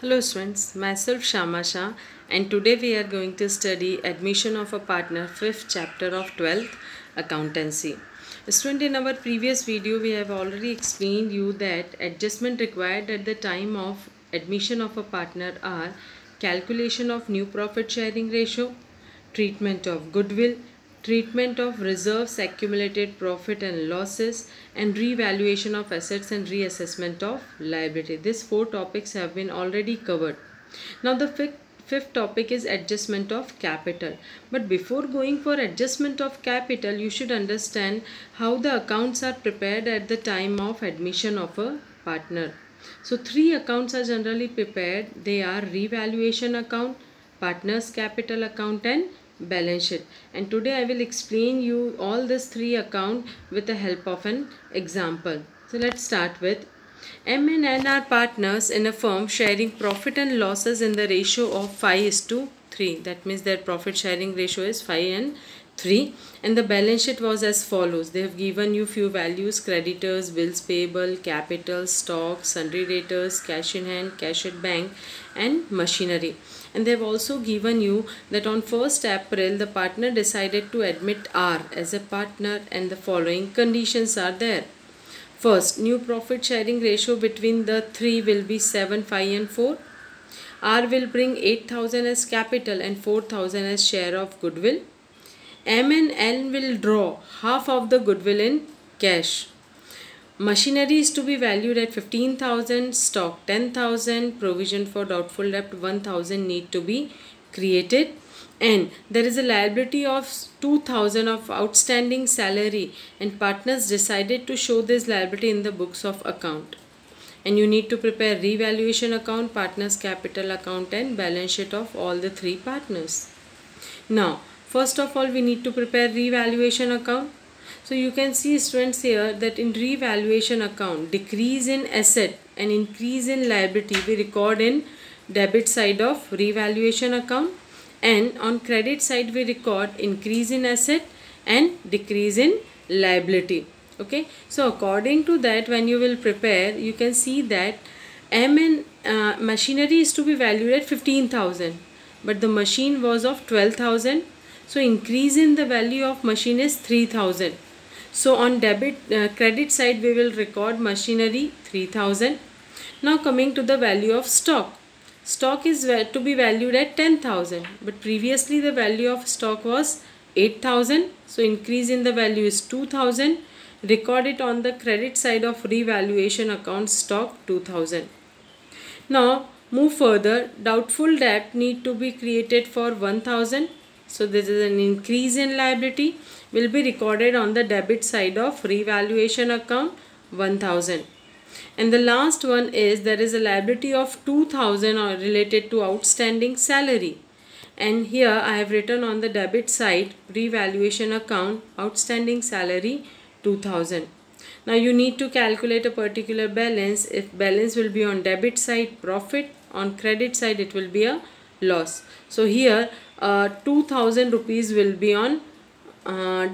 Hello students, myself Shama Shah, and today we are going to study Admission of a Partner 5th chapter of 12th Accountancy. Student, in our previous video we have already explained you that adjustment required at the time of admission of a partner are calculation of new profit sharing ratio, treatment of goodwill, treatment of reserves, accumulated profit and losses, and revaluation of assets and reassessment of liability. These four topics have been already covered. Now the fifth topic is adjustment of capital. But before going for adjustment of capital, you should understand how the accounts are prepared at the time of admission of a partner. So three accounts are generally prepared. They are revaluation account, partners capital account, and balance sheet. And today I will explain you all these three accounts with the help of an example. So let's start with M and N are partners in a firm sharing profit and losses in the ratio of 5:3. That means their profit sharing ratio is 5:3. And the balance sheet was as follows. They have given you few values: creditors, bills payable, capital, stock, sundry debtors, cash in hand, cash at bank, and machinery. And they have also given you that on 1st April the partner decided to admit R as a partner, and the following conditions are there. First, new profit sharing ratio between the three will be 7, 5 and 4. R will bring 8,000 as capital and 4,000 as share of goodwill. M and N will draw half of the goodwill in cash. Machinery is to be valued at 15,000, stock 10,000, provision for doubtful debt 1,000 need to be created, and there is a liability of 2,000 of outstanding salary, and partners decided to show this liability in the books of account. And you need to prepare revaluation account, partners capital account, and balance sheet of all the three partners. Now, first of all, we need to prepare revaluation account. So you can see students here that in revaluation account, decrease in asset and increase in liability we record in debit side of revaluation account, and on credit side we record increase in asset and decrease in liability. Okay, so according to that, when you will prepare, you can see that M and machinery is to be valued at 15,000, but the machine was of 12,000. So increase in the value of machine is 3,000. So on credit side we will record machinery 3,000. Now coming to the value of stock. Stock is to be valued at 10,000, but previously the value of stock was 8,000. So increase in the value is 2,000. Record it on the credit side of revaluation account, stock 2,000. Now move further. Doubtful debt need to be created for 1,000. So this is an increase in liability will be recorded on the debit side of revaluation account 1,000. And the last one is there is a liability of 2,000 related to outstanding salary. And here I have written on the debit side revaluation account outstanding salary 2,000. Now you need to calculate a particular balance. If balance will be on debit side profit, on credit side it will be a loss. So here 2,000 rupees will be on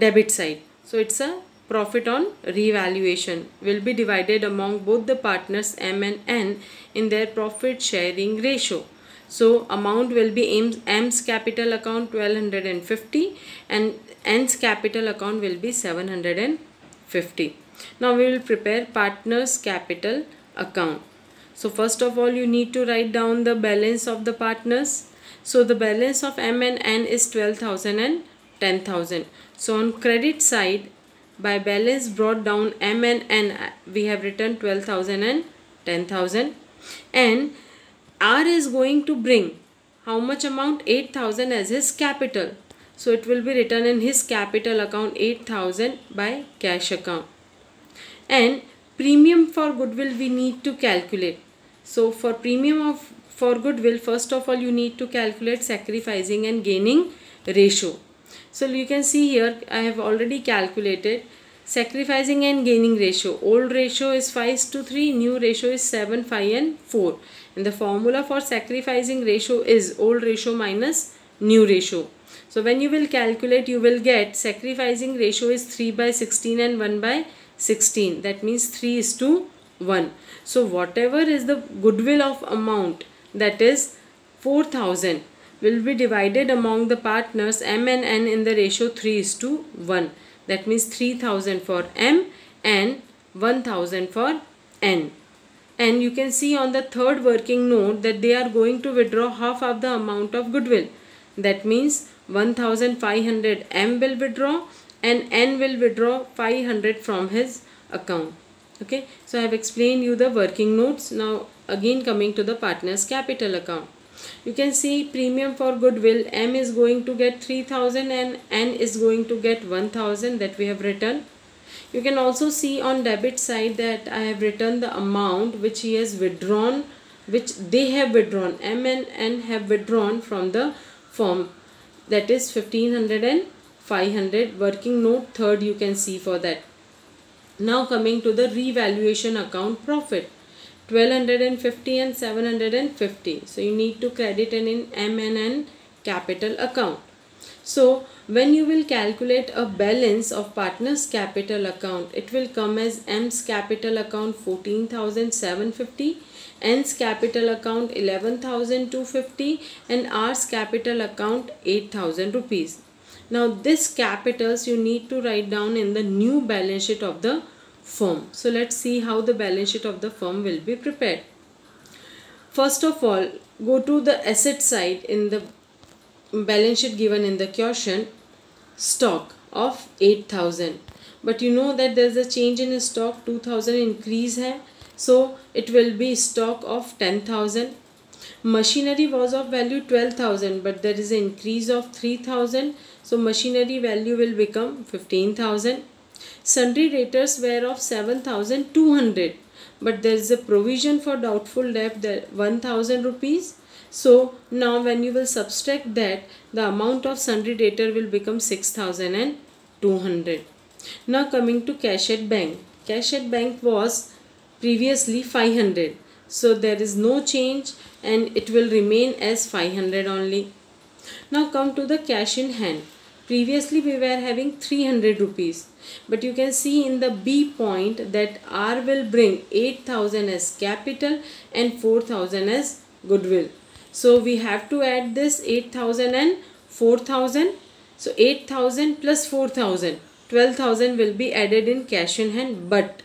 debit side. So it's a profit on revaluation will be divided among both the partners M and N in their profit sharing ratio. So amount will be M's capital account 1,250 and N's capital account will be 750. Now we will prepare partners capital account. So first of all you need to write down the balance of the partners. So the balance of M and N is 12,000 and 10,000. So on credit side, by balance brought down M and N, we have written 12,000 and 10,000. And R is going to bring how much amount? 8,000 as his capital. So it will be written in his capital account 8,000 by cash account. And premium for goodwill we need to calculate. So for premium for goodwill, first of all you need to calculate sacrificing and gaining ratio. So you can see here I have already calculated sacrificing and gaining ratio. Old ratio is 5:3, new ratio is 7, 5 and 4. And the formula for sacrificing ratio is old ratio minus new ratio. So when you will calculate, you will get sacrificing ratio is 3/16 and 1/16. That means 3:1. So whatever is the goodwill of amount that is 4,000, will be divided among the partners M and N in the ratio 3:1. That means 3,000 for M and 1,000 for N. And you can see on the third working note that they are going to withdraw half of the amount of goodwill. That means 1,500 M will withdraw and N will withdraw 500 from his account. Okay, so I have explained you the working notes. Now again coming to the partner's capital account. You can see premium for goodwill, M is going to get 3,000 and N is going to get 1,000, that we have written. You can also see on debit side that I have written the amount which he has withdrawn, which they have withdrawn, M and N have withdrawn from the firm, that is 1,500 and 500. Working note third you can see for that. Now coming to the revaluation account profit, 1,250 and 750. So you need to credit in M and N capital account. So when you will calculate a balance of partner's capital account, it will come as M's capital account 14,750, N's capital account 11,250 and R's capital account 8,000 rupees. Now this capitals you need to write down in the new balance sheet of the firm. So let's see how the balance sheet of the firm will be prepared. First of all, go to the asset side in the balance sheet given in the question, stock of 8,000. But you know that there is a change in stock, 2,000 increase hai. So it will be stock of 10,000. Machinery was of value 12,000 but there is an increase of 3,000. So machinery value will become 15,000. Sundry debtors were of 7,200 but there is a provision for doubtful debt, 1,000 rupees. So now when you will subtract that, the amount of sundry debtor will become 6,200. Now coming to cash at bank. Cash at bank was previously 500. So there is no change and it will remain as 500 only. Now come to the cash in hand. Previously we were having 300 rupees. But you can see in the B point that R will bring 8,000 as capital and 4,000 as goodwill. So we have to add this 8,000 and 4,000. So 8,000 plus 4,000, 12,000 will be added in cash in hand. But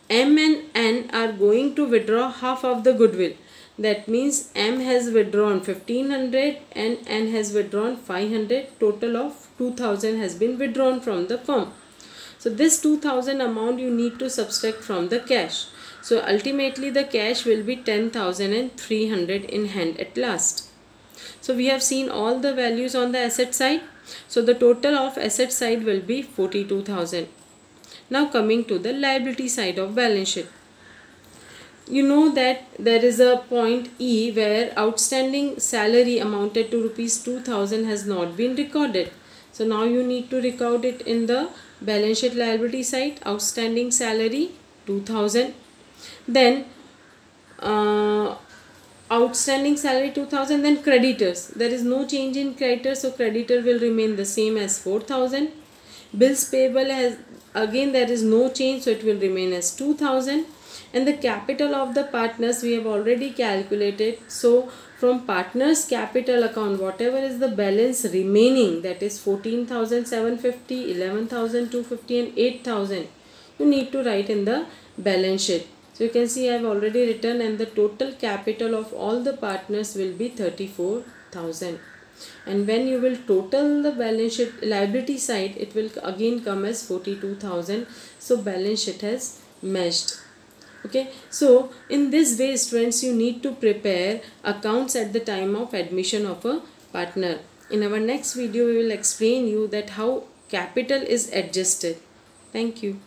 M and N are going to withdraw half of the goodwill. That means M has withdrawn 1,500 and N has withdrawn 500. Total of 2,000 has been withdrawn from the firm. So this 2,000 amount you need to subtract from the cash. So ultimately the cash will be 10,300 in hand at last. So we have seen all the values on the asset side. So the total of asset side will be 42,000. Now coming to the liability side of balance sheet. You know that there is a point E where outstanding salary amounted to rupees 2,000 has not been recorded. So now you need to record it in the balance sheet liability side. Outstanding salary 2,000. Then outstanding salary 2,000. Then creditors. There is no change in creditors, so creditor will remain the same as 4,000. Bills payable has, again there is no change, so it will remain as 2,000. And the capital of the partners we have already calculated. So from partners capital account, whatever is the balance remaining, that is 14,750, 11,250 and 8,000, you need to write in the balance sheet. So you can see I have already written, and the total capital of all the partners will be 34,000. And when you will total the balance sheet liability side, it will again come as 42,000. So balance sheet has matched. Okay, so in this way students, you need to prepare accounts at the time of admission of a partner. In our next video we will explain you that how capital is adjusted. Thank you.